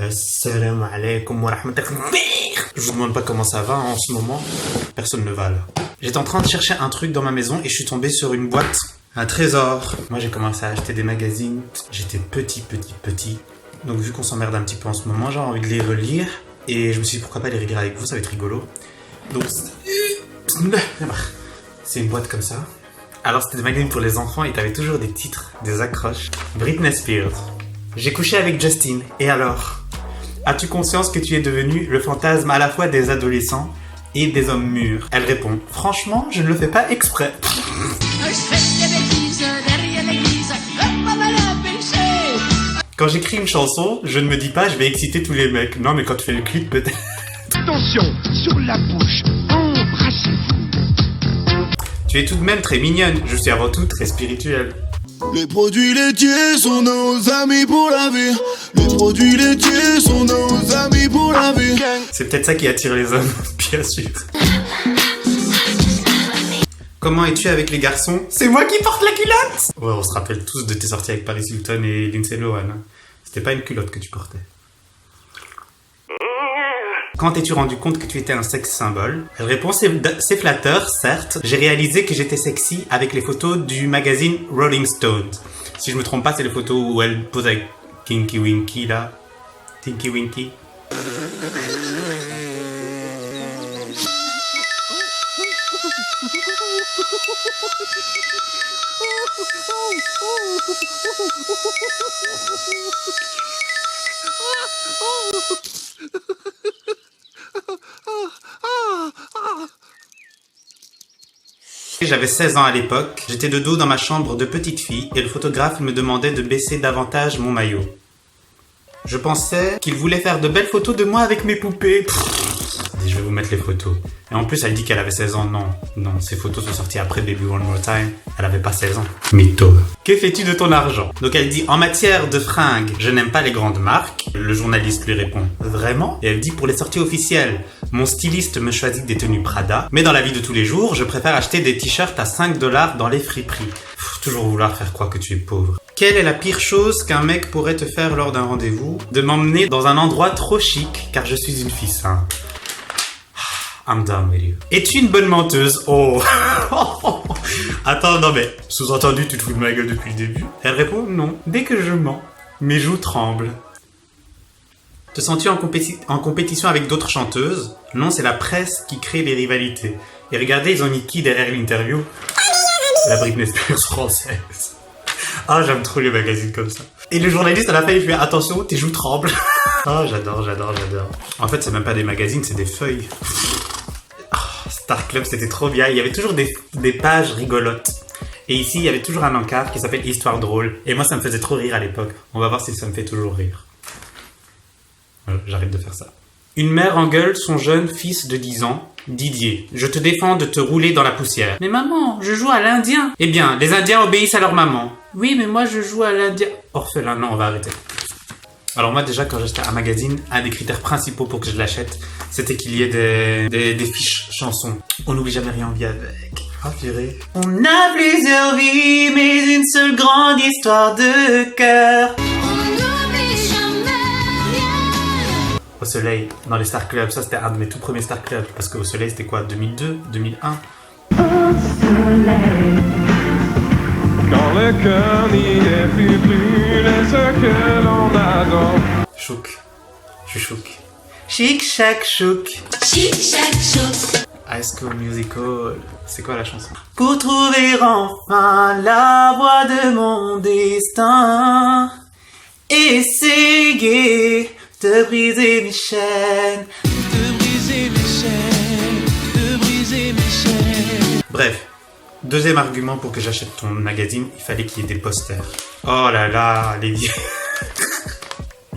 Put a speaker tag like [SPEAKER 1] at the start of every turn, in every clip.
[SPEAKER 1] Assalamu alaikum wa rahmatullahi. Je vous demande pas comment ça va en ce moment. Personne ne va là. J'étais en train de chercher un truc dans ma maison et je suis tombé sur une boîte, un trésor. Moi j'ai commencé à acheter des magazines. J'étais petit. Donc vu qu'on s'emmerde un petit peu en ce moment, j'ai envie de les relire. Et je me suis dit pourquoi pas les relire avec vous, ça va être rigolo. Donc c'est une boîte comme ça. Alors c'était des magazines pour les enfants et t'avais toujours des titres, des accroches. Britney Spears. J'ai couché avec Justin. Et alors? As-tu conscience que tu es devenu le fantasme à la fois des adolescents et des hommes mûrs? Elle répond, franchement, je ne le fais pas exprès. Quand j'écris une chanson, je ne me dis pas je vais exciter tous les mecs. Non, mais quand tu fais le clip, peut-être.
[SPEAKER 2] Attention, sur la bouche, embrassez-vous.
[SPEAKER 1] Tu es tout de même très mignonne. Je suis avant tout très spirituelle.
[SPEAKER 3] Les produits laitiers sont nos amis pour la vie. Les produits laitiers sont nos amis pour la vie.
[SPEAKER 1] C'est peut-être ça qui attire les hommes, bien sûr. Comment es-tu avec les garçons? C'est moi qui porte la culotte! Ouais, on se rappelle tous de tes sorties avec Paris Hilton et Lindsay Lohan. C'était pas une culotte que tu portais. Quand t'es-tu rendu compte que tu étais un sex symbole? Elle répond, c'est flatteur, certes. J'ai réalisé que j'étais sexy avec les photos du magazine Rolling Stone. Si je me trompe pas, c'est les photos où elle pose avec Tinky Winky, là. Tinky Winky. J'avais 16 ans à l'époque, j'étais de dos dans ma chambre de petite fille et le photographe me demandait de baisser davantage mon maillot. Je pensais qu'il voulait faire de belles photos de moi avec mes poupées. Je vais vous mettre les photos. Et en plus, elle dit qu'elle avait 16 ans. Non, ces photos sont sorties après Baby One More Time. Elle avait pas 16 ans. Mytho. Que fais-tu de ton argent? Donc elle dit, en matière de fringues, je n'aime pas les grandes marques. Le journaliste lui répond, vraiment? Et elle dit, pour les sorties officielles, mon styliste me choisit des tenues Prada. Mais dans la vie de tous les jours, je préfère acheter des t-shirts à 5 $ dans les friperies. Toujours vouloir faire croire que tu es pauvre. Quelle est la pire chose qu'un mec pourrait te faire lors d'un rendez-vous? De m'emmener dans un endroit trop chic, car je suis une fille simple. I'm done with you. Es-tu une bonne menteuse? Oh. Attends, non mais, sous-entendu, tu te fous de ma gueule depuis le début? Elle répond, non, dès que je mens, mes joues tremblent. Te sens-tu en compétition avec d'autres chanteuses? Non, c'est la presse qui crée les rivalités. Et regardez, ils ont mis qui derrière l'interview? La Britney Spears française. Ah, j'aime trop les magazines comme ça. Et le journaliste à la fin, il fait, attention, tes joues tremblent. Ah, j'adore. En fait, c'est même pas des magazines, c'est des feuilles. Star Club, c'était trop bien. Il y avait toujours des pages rigolotes. Et ici, il y avait toujours un encart qui s'appelle Histoire drôle. Et moi, ça me faisait trop rire à l'époque. On va voir si ça me fait toujours rire. Voilà, j'arrête de faire ça. Une mère engueule son jeune fils de 10 ans, Didier. Je te défends de te rouler dans la poussière. Mais maman, je joue à l'Indien. Eh bien, les Indiens obéissent à leur maman. Oui, mais moi, je joue à l'Indien. Orphelin, non, on va arrêter. Alors moi déjà quand j'achetais un magazine, un des critères principaux pour que je l'achète, c'était qu'il y ait des fiches chansons. On n'oublie jamais rien en vie avec. Ah purée. On a plusieurs vies, mais une seule grande histoire de cœur. On n'oublie jamais rien. Au soleil, dans les Star Club, ça c'était un de mes tout premiers Star Club. Parce qu'au soleil c'était quoi, 2002, 2001?
[SPEAKER 4] Au soleil. Quand le cœur n'y est plus ce que l'on adore.
[SPEAKER 1] Chouk. Je suis chouk. Chic, chac, chouk.
[SPEAKER 5] Chic, chac, chouk.
[SPEAKER 1] High School Musical. C'est quoi la chanson? Pour trouver enfin la voie de mon destin. Essayer de briser mes chaînes. De briser mes chaînes. Bref. Deuxième argument pour que j'achète ton magazine, il fallait qu'il y ait des posters. Oh là là, les vieilles...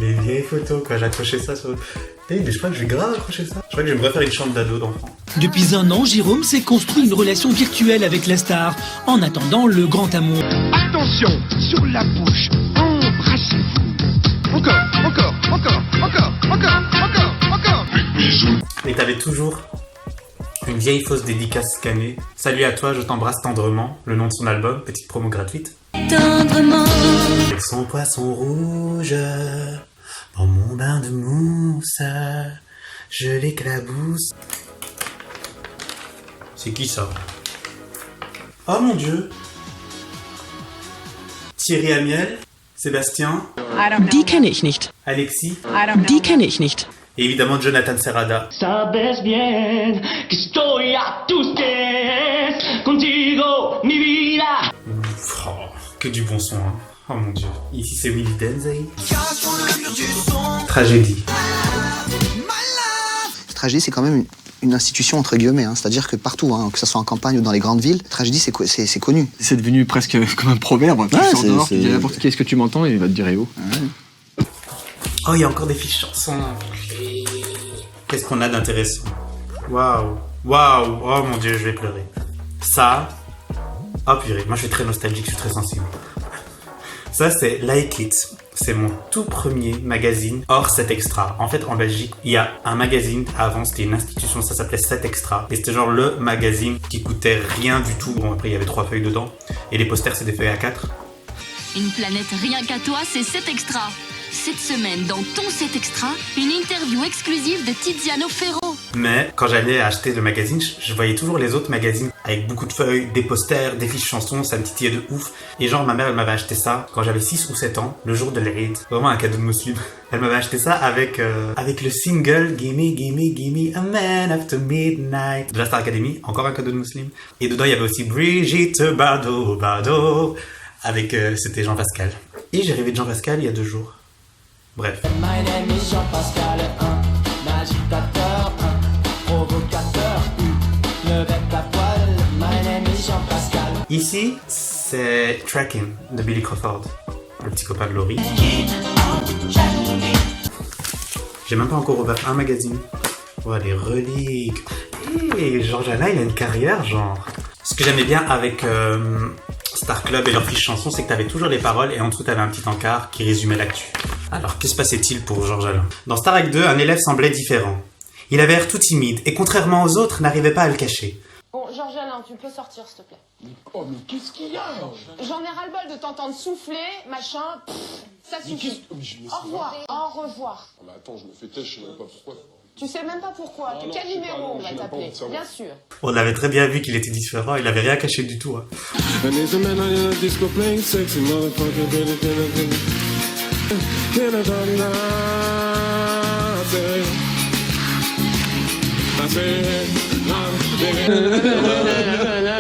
[SPEAKER 1] les vieilles photos, quoi, j'ai accroché ça sur... Mais je crois que je vais grave accrocher ça. Je crois que je vais me refaire une chambre d'ado d'enfant.
[SPEAKER 6] Depuis un an, Jérôme s'est construit une relation virtuelle avec la star, en attendant le grand amour.
[SPEAKER 2] Attention, sur la bouche, embrassez-vous. Encore. Bisous.
[SPEAKER 1] Et t'avais toujours une vieille fausse dédicace scannée. Salut à toi, je t'embrasse tendrement. Le nom de son album, petite promo gratuite.
[SPEAKER 5] Tendrement.
[SPEAKER 1] Avec son poisson rouge, Dans mon bain de mousse, je l'éclabousse. C'est qui ça? Oh mon Dieu! Thierry Amiel, Sébastien,
[SPEAKER 7] Die kenne ich nicht.
[SPEAKER 1] Alexis
[SPEAKER 7] Die kenne ich nicht.
[SPEAKER 1] et évidemment Jonathan Serrada.
[SPEAKER 8] Sabes bien que estoy a tus pies, contigo mi vida.
[SPEAKER 1] Oh, que du bon son, hein. Oh mon Dieu. Ici c'est Willy Denzey. Tragédie.
[SPEAKER 9] Tragédie, c'est quand même une institution entre guillemets, hein. C'est-à-dire que partout, hein, que ce soit en campagne ou dans les grandes villes, tragédie c'est connu.
[SPEAKER 10] C'est devenu presque comme un proverbe. Tu sors dehors, tu dis à n'importe qui est-ce que tu m'entends et il va te dire eh oh.
[SPEAKER 1] Oh, il y a encore des fiches chansons. Qu'est-ce qu'on a d'intéressant? Waouh, waouh, oh mon Dieu, je vais pleurer. Ça, oh purée, moi je suis très nostalgique, je suis très sensible. Ça c'est Like It. C'est mon tout premier magazine hors 7 Extra. En fait, en Belgique, il y a un magazine. Avant, c'était une institution, ça s'appelait 7 Extra. Et c'était genre le magazine qui coûtait rien du tout. Bon, après, il y avait 3 feuilles dedans. Et les posters, c'est des feuilles A4.
[SPEAKER 5] Une planète rien qu'à toi, c'est 7 Extra. Cette semaine, dans ton 7 Extra, une interview exclusive de Tiziano Ferro.
[SPEAKER 1] Mais quand j'allais acheter le magazine, je voyais toujours les autres magazines avec beaucoup de feuilles, des posters, des fiches chansons, ça me titillait de ouf. Et genre, ma mère, elle m'avait acheté ça quand j'avais 6 ou 7 ans, le jour de l'Eid. Vraiment un cadeau de musulman. Elle m'avait acheté ça avec le single Gimme, Gimme, Gimme a Man After Midnight de la Star Academy, encore un cadeau de musulman. Et dedans, il y avait aussi Brigitte Bardot, Bardot, avec, c'était Jean Pascal. Et j'ai rêvé de Jean Pascal il y a 2 jours. Bref.
[SPEAKER 8] My name is Jean-Pascal, un agitateur, un provocateur, le bec à poil. My name is Jean-Pascal.
[SPEAKER 1] Ici, c'est Tracking de Billy Crawford, le petit copain de Laurie. J'ai même pas encore ouvert un magazine. Oh, les reliques. Et Georges Alain, il a une carrière, genre. Ce que j'aimais bien avec Star Club et leurs fiches chansons, c'est que t'avais toujours les paroles et en dessous t'avais un petit encart qui résumait l'actu. Alors, que se passait-il pour Georges Alain? Dans Star Act 2, un élève semblait différent. Il avait l'air tout timide et contrairement aux autres, n'arrivait pas à le cacher.
[SPEAKER 11] Bon, Georges Alain, tu peux sortir, s'il te plaît.
[SPEAKER 2] Oh, mais qu'est-ce qu'il y a?
[SPEAKER 11] J'en ai ras-le-bol de t'entendre souffler, machin. Ça suffit. Au revoir. Au revoir.
[SPEAKER 2] Ah, mais attends, je me fais têche, je sais même pas pourquoi.
[SPEAKER 11] Tu sais même pas pourquoi.
[SPEAKER 2] Non,
[SPEAKER 11] Quel
[SPEAKER 2] je sais
[SPEAKER 11] numéro
[SPEAKER 2] pas, non,
[SPEAKER 11] on va
[SPEAKER 2] j'ai même pas
[SPEAKER 11] t'appeler?
[SPEAKER 2] envie de savoir.
[SPEAKER 11] Bien sûr.
[SPEAKER 1] On avait très bien vu qu'il était différent, il avait rien caché du tout. Hein.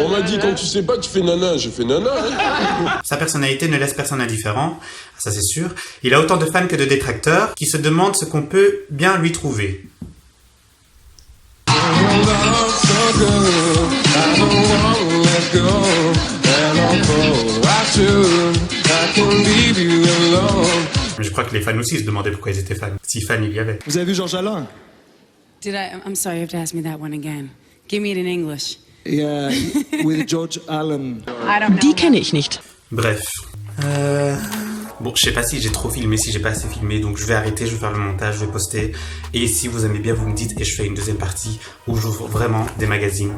[SPEAKER 2] On m'a dit quand tu sais pas, tu fais nana, j'ai fait nana.
[SPEAKER 1] Sa personnalité ne laisse personne indifférent, ça c'est sûr. Il a autant de fans que de détracteurs qui se demandent ce qu'on peut bien lui trouver. Mais je crois que les fans aussi se demandaient pourquoi ils étaient fans. Si fans il y avait.
[SPEAKER 10] Vous avez vu Georges Alain?
[SPEAKER 12] I'm sorry, you have to ask me that one again. Give me it in English.
[SPEAKER 10] Yeah, with George Allen.
[SPEAKER 7] Die kenne ich nicht.
[SPEAKER 1] Bref. Bon, je sais pas si j'ai trop filmé, si j'ai pas assez filmé, donc je vais arrêter, je vais faire le montage, je vais poster. Et si vous aimez bien, vous me dites, et je fais une deuxième partie où j'ouvre vraiment des magazines.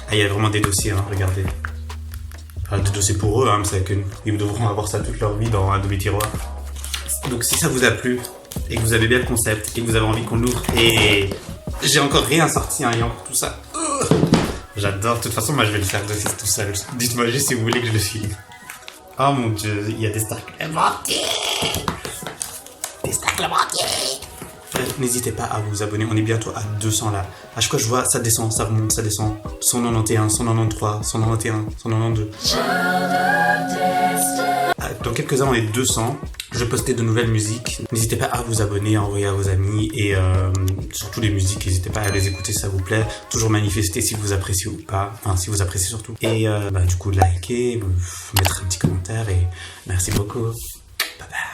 [SPEAKER 1] Ah, il y a vraiment des dossiers, hein, regardez. Enfin, des dossiers pour eux, hein, c'est qu'ils devront avoir ça toute leur vie dans un de mes tiroirs. Donc si ça vous a plu, et que vous avez bien le concept, et que vous avez envie qu'on l'ouvre, et j'ai encore rien sorti, hein, il y a encore tout ça. J'adore, de toute façon, moi je vais le faire d'office tout seul. Dites-moi juste si vous voulez que je le filme. Oh mon Dieu, il y a des Star Club entiers. Des Star Club entiers. Bref, n'hésitez pas à vous abonner, on est bientôt à 200 là. À chaque fois je vois, ça descend, ça remonte, ça descend. 191, 193, 191, 192. Dans quelques heures on est 200. Je postais de nouvelles musiques. N'hésitez pas à vous abonner, à envoyer à vos amis et surtout les musiques, n'hésitez pas à les écouter si ça vous plaît. Toujours manifester si vous appréciez ou pas. Enfin, si vous appréciez surtout. Et du coup, likez, mettre un petit commentaire et merci beaucoup. Bye bye.